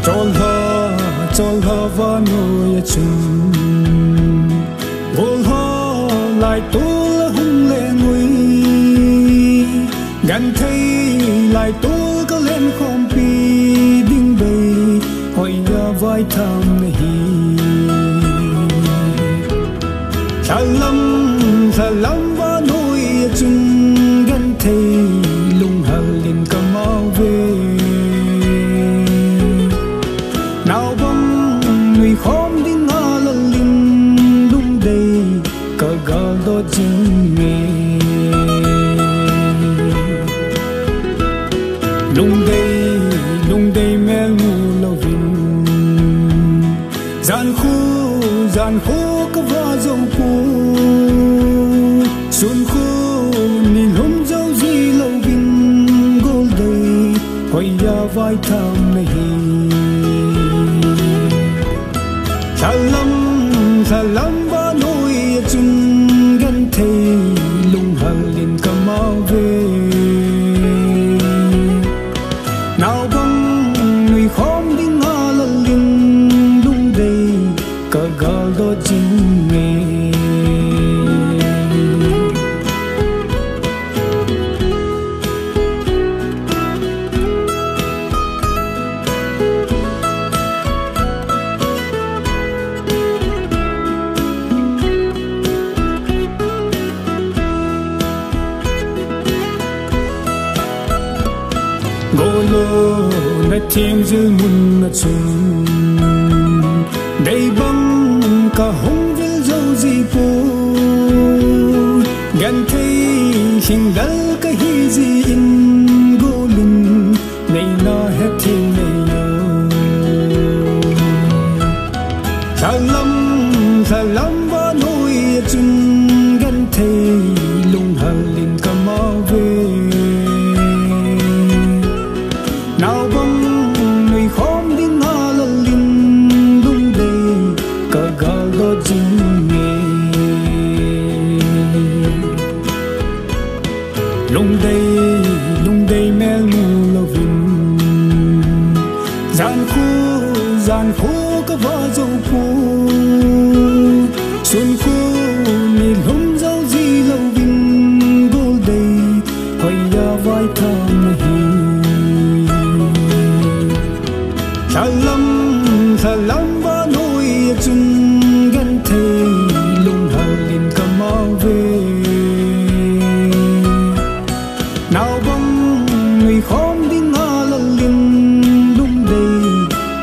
chol ha va no ya chung bol ho lại tu hung le ngui gan thấy lại tu có lên không pi đinh bay hỏi ya vai tham hi salam va no ya chung gan thấy lung hal lim kamau ve nào bông người khom đi ngã là lim lung đầy cả gal đó chừng nghe lung đầy mel ngu lâu vin gian khu cả va dâu cu xuân khu nhìn hôm dâu gì lâu vin gol đầy hỏi ya vai tham này salam ba noi chung gan thei lung hal lim kamau ve nào bang người khom đi ngã là lim lung đầy cả gal đó chừng nghe golo na thiêng dư mun na chung đầy băng cả hông vil dâu gì po gan thấy hình dal cái hi gì in golin này na hết thiêng này salam ba noi chung gan thấy lung hal lim kamau ve nào bông người khom đi ngã là lim lung đầy cả gal đó chừng nghe lung đầy mel ngu lâu vin gian khu cả va dâu cu xuân khu nhìn hôm dâu gì lâu vin gol đầy hỏi ya vai tham hi salam ba noi chung gan thei lung hal lim kamau ve nào bang người khom đi ngã là lim lung đầy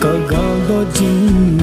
cả gal đó chừng